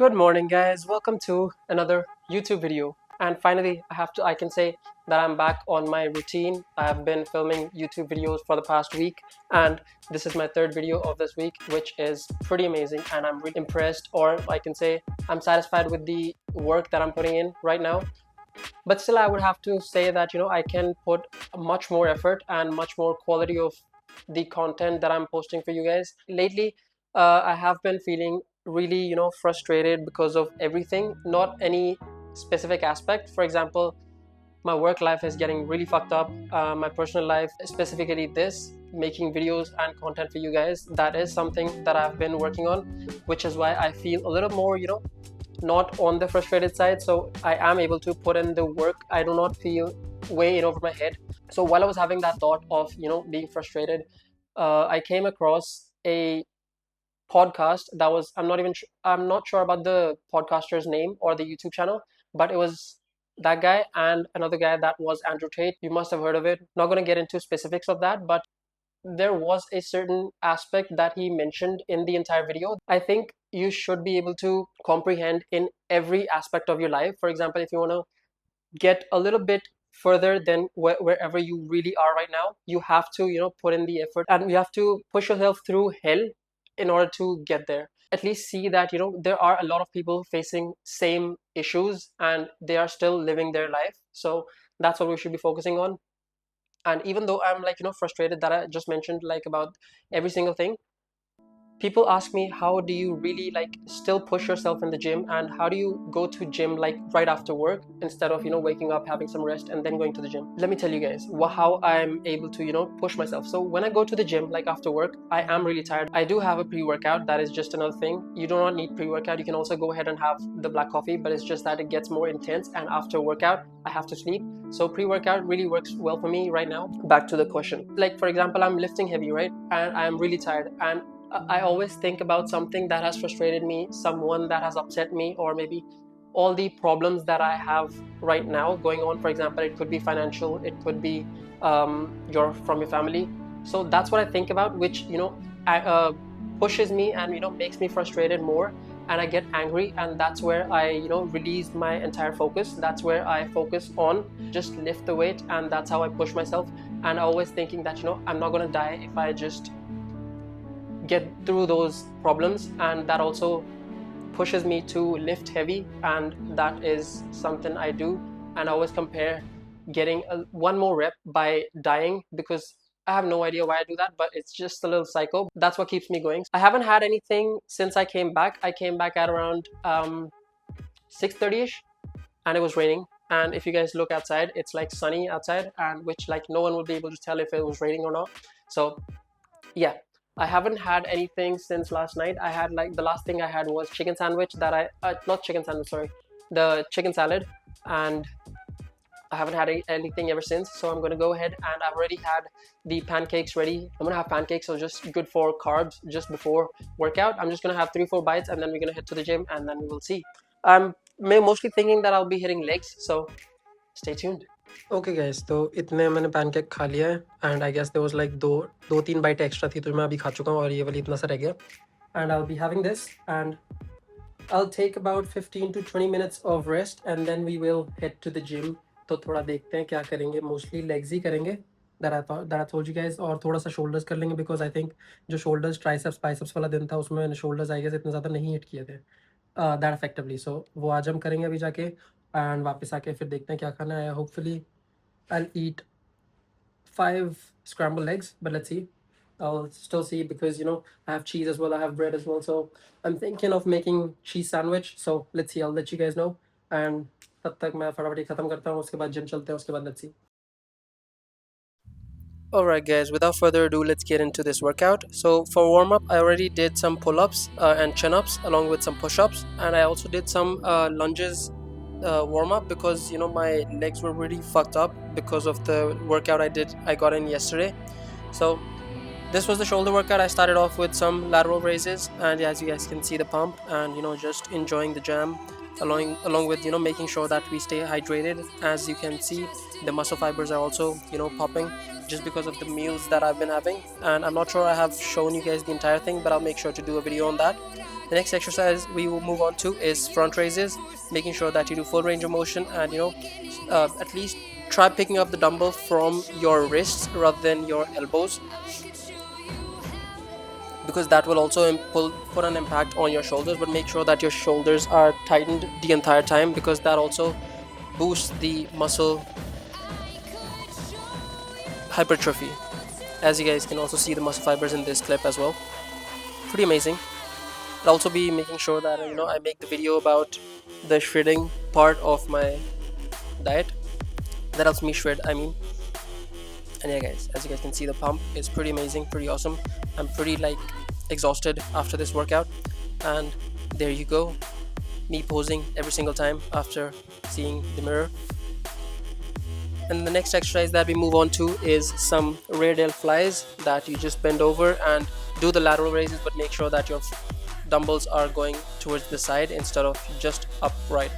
Good morning, guys. Welcome to another YouTube video. And finally, I can say that I'm back on my routine. I have been filming YouTube videos for the past week, and this is my third video of this week, which is pretty amazing. And I'm really impressed, or I can say I'm satisfied with the work that I'm putting in right now. But still, I would have to say that, I can put much more effort and much more quality of the content that I'm posting for you guys. Lately, I have been feeling really, frustrated because of everything, not any specific aspect. For example, my work life is getting really fucked up. My personal life, specifically this, making videos and content for you guys, that is something that I've been working on, which is why I feel a little more, not on the frustrated side. So I am able to put in the work. I do not feel way in over my head. So while I was having that thought of, being frustrated, I came across a podcast that was, I'm not sure about the podcaster's name or the YouTube channel, but it was that guy and another guy, that was Andrew Tate. You must have heard of it. Not going to get into specifics of that, but there was a certain aspect that he mentioned in the entire video. I think you should be able to comprehend in every aspect of your life. For example, if you want to get a little bit further than wherever you really are right now, you have to, put in the effort, and you have to push yourself through hell in order to get there. At least see that, there are a lot of people facing same issues and they are still living their life. So that's what we should be focusing on. And even though I'm like, frustrated that I just mentioned like about every single thing, people ask me, how do you really like still push yourself in the gym, and how do you go to gym like right after work instead of, waking up, having some rest, and then going to the gym? Let me tell you guys how I'm able to, push myself. So when I go to the gym like after work, I am really tired. I do have a pre-workout. That is just another thing. You do not need pre-workout. You can also go ahead and have the black coffee, but it's just that it gets more intense, and after workout I have to sleep. So pre-workout really works well for me right now. Back to the question. Like, for example, I'm lifting heavy, right? And I'm really tired, and I always think about something that has frustrated me, someone that has upset me, or maybe all the problems that I have right now going on. For example, it could be financial, it could be from your family. So that's what I think about, which pushes me and makes me frustrated more, and I get angry, and that's where I release my entire focus. That's where I focus on just lift the weight, and that's how I push myself. And always thinking that I'm not gonna die if I just get through those problems, and that also pushes me to lift heavy, and that is something I do. And I always compare getting one more rep by dying, because I have no idea why I do that, but it's just a little psycho. That's what keeps me going. I haven't had anything since I came back. I came back at around 6:30ish, and it was raining. And if you guys look outside, it's like sunny outside, and which like no one will be able to tell if it was raining or not. So yeah, I haven't had anything since last night. I had like, the last thing I had was chicken sandwich that not chicken sandwich, sorry, the chicken salad. And I haven't had anything ever since. So I'm gonna go ahead, and I've already had the pancakes ready. I'm gonna have pancakes, so just good for carbs just before workout. I'm just gonna have 3-4 bites, and then we're gonna head to the gym, and then we will see. I'm mostly thinking that I'll be hitting legs, so stay tuned. Okay guys, तो इतने मैंने pancake खा लिया है, and I guess there was like दो तीन bite extra थी, तो मैं अभी खा चुका हूँ, और ये वाली इतना सा रह गया. And I will be having this, and I'll take about 15 to 20 minutes of rest, and then we will head to the gym. तो थोड़ा देखते हैं क्या करेंगे. मोस्टली लेग्स ही करेंगे, that I told you guys, और थोड़ा सा शोल्डर्स कर लेंगे, बिकॉज आई थिंक जो शोल्डर्स ट्राइसेप्स बाइसेप्स वाला दिन था, उसमें मैंने शोल्डर्स आई गेस इतना ज़्यादा नहीं हिट किए थे दैट इफेक्टिवली. सो वो आज हम करेंगे अभी जाके, एंड वापस आके फिर देखते हैं क्या खाना है. Hopefully I'll eat 5 scrambled eggs, but let's see. I'll still see, because I have cheese as well, I have bread as well, so I'm thinking of making cheese sandwich. So let's see, I'll let you guys know, and तब तक मैं फटाफट ये खत्म करता हूँ, उसके बाद जिम चलते हैं, उसके बाद let's see. Alright guys, without further ado, let's get into this workout. So for warm up, I already did some pull-ups and chin-ups along with some push-ups, and I also did some lunges warm up, because my legs were really fucked up because of the workout I got in yesterday. So this was the shoulder workout. I started off with some lateral raises, and as you guys can see, the pump, and just enjoying the jam along with making sure that we stay hydrated. As you can see, the muscle fibers are also popping just because of the meals that I've been having, and I'm not sure I have shown you guys the entire thing, but I'll make sure to do a video on that. The next exercise we will move on to is front raises, making sure that you do full range of motion, and at least try picking up the dumbbell from your wrists rather than your elbows, because that will also put an impact on your shoulders. But make sure that your shoulders are tightened the entire time, because that also boosts the muscle hypertrophy. As you guys can also see the muscle fibers in this clip as well. Pretty amazing. I'll also be making sure that I make the video about the shredding part of my diet. That helps me shred, I mean. And yeah guys, as you guys can see, the pump is pretty amazing, pretty awesome. I'm pretty exhausted after this workout, and there you go, me posing every single time after seeing the mirror. And the next exercise that we move on to is some rear delt flies, that you just bend over and do the lateral raises, but make sure that your dumbbells are going towards the side instead of just upright.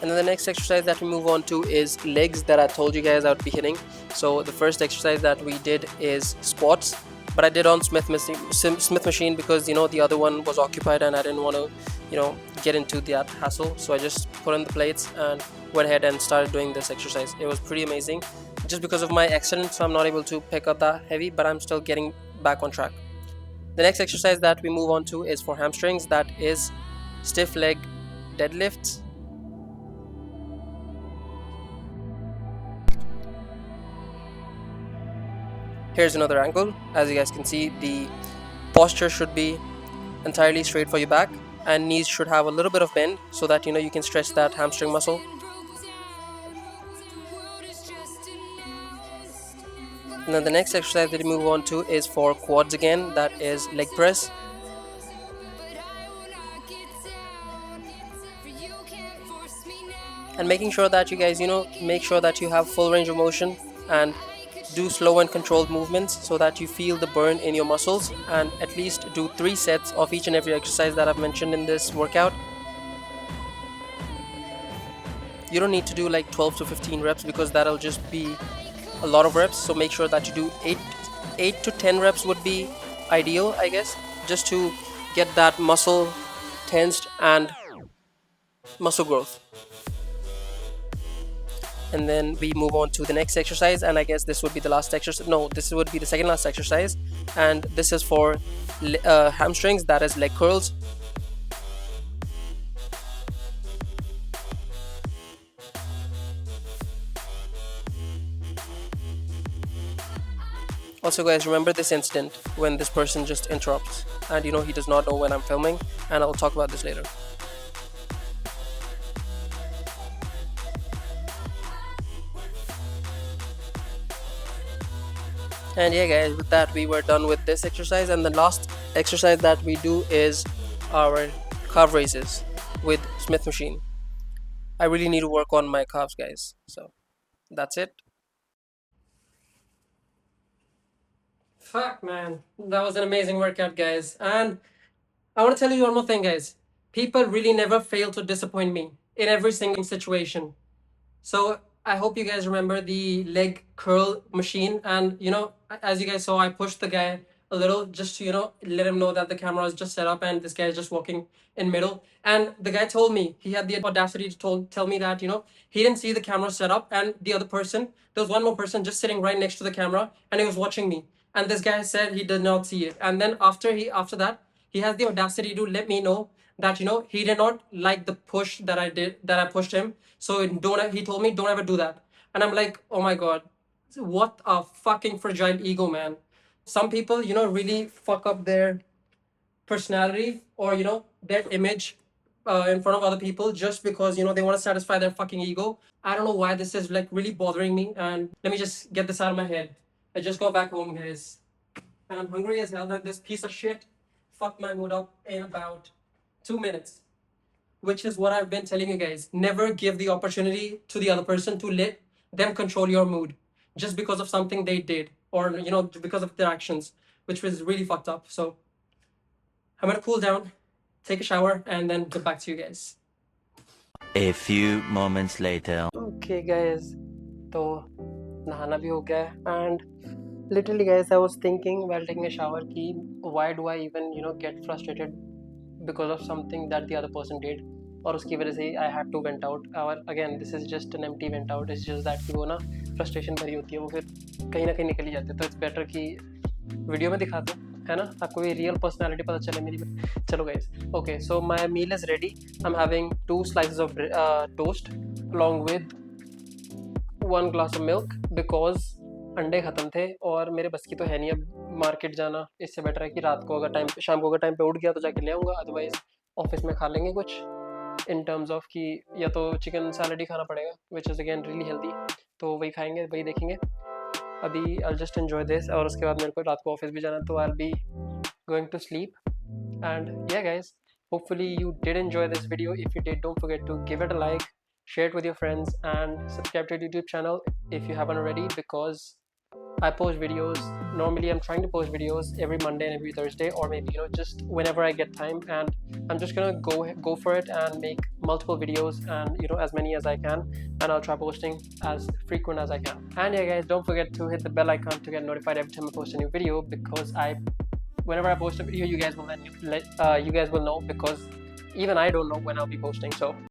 And then the next exercise that we move on to is legs, that I told you guys I would be hitting. So the first exercise that we did is squats, but I did on Smith machine because the other one was occupied and I didn't want to get into that hassle. So I just put in the plates and went ahead and started doing this exercise. It was pretty amazing. Just because of my accident, so I'm not able to pick up that heavy, but I'm still getting back on track. The next exercise that we move on to is for hamstrings, that is stiff leg deadlifts. Here's another angle. As you guys can see, the posture should be entirely straight for your back, and knees should have a little bit of bend so that you can stretch that hamstring muscle. And then the next exercise that we move on to is for quads again, that is leg press. And making sure that you guys make sure that you have full range of motion and do slow and controlled movements so that you feel the burn in your muscles, and at least do 3 sets of each and every exercise that I've mentioned in this workout. You don't need to do 12 to 15 reps because that'll just be a lot of reps. So make sure that you do 8 to 10 reps would be ideal, I guess, just to get that muscle tensed and muscle growth. And then we move on to the next exercise, and I guess this would be the last exercise. No, this would be the second last exercise, and this is for hamstrings, that is leg curls. Also guys, remember this incident when this person just interrupts and he does not know when I'm filming, and I'll talk about this later. And yeah guys, with that we were done with this exercise, and the last exercise that we do is our calf raises with Smith machine. I really need to work on my calves guys, so that's it. Fuck man, that was an amazing workout guys, and I want to tell you one more thing guys. People really never fail to disappoint me in every single situation. So I hope you guys remember the leg curl machine, and as you guys saw, I pushed the guy a little just to let him know that the camera is just set up and this guy is just walking in middle. And the guy told me, he had the audacity to tell me that he didn't see the camera set up, and the other person, there was one more person just sitting right next to the camera, and he was watching me, and this guy said he did not see it. And then after that he has the audacity to let me know that he did not like the push that I pushed him. So he told me don't ever do that. And I'm like, oh my god, what a fucking fragile ego, man. Some people really fuck up their personality or their image in front of other people just because they want to satisfy their fucking ego. I don't know why this is really bothering me, and let me just get this out of my head. I just got back home guys, and I'm hungry as hell, that this piece of shit fucked my mood up in about 2 minutes, which is what I've been telling you guys. Never give the opportunity to the other person to let them control your mood just because of something they did, or because of their actions, which was really fucked up. So I'm gonna cool down, take a shower, and then get back to you guys. A few moments later. Okay, guys. तो नहाना भी हो गया है and literally guys I was thinking while taking a shower कि why do I even get frustrated because of something that the other person did और उसकी वजह से I had to vent out और again this is just an empty vent out, it's just that कि वो ना frustration भरी होती है, वो फिर कहीं ना कहीं निकल ही जाती है, तो it's better कि वीडियो में दिखा दो, है ना, आपको ये रियल पर्सनालिटी पता चले मेरी। चलो guys, okay so my meal is ready, I am having 2 slices of toast along with 1 glass of milk because अंडे ख़त्म थे और मेरे बस की तो है नहीं अब मार्केट जाना, इससे बेटर है कि रात को अगर टाइम शाम को अगर टाइम पे उठ गया तो जाके ले आऊँगा, अदरवाइज़ ऑफिस में खा लेंगे कुछ इन टर्म्स ऑफ कि या तो चिकन सैलड ही खाना पड़ेगा which is again really healthy, तो वही खाएंगे वही देखेंगे। अभी आई जस्ट एन्जॉय दिस और उसके बाद मेरे को रात को ऑफिस भी जाना, तो I will be going to sleep and yeah guys, hopefully you did enjoy this video. If you did, don't forget to give it a like, share it with your friends, and subscribe to the YouTube channel if you haven't already, because I post videos. Normally I'm trying to post videos every Monday and every Thursday, or maybe just whenever I get time, and I'm just gonna go for it and make multiple videos, and as many as I can, and I'll try posting as frequent as I can. And yeah guys, don't forget to hit the bell icon to get notified every time I post a new video, because whenever I post a video, you guys will know, because even I don't know when I'll be posting. So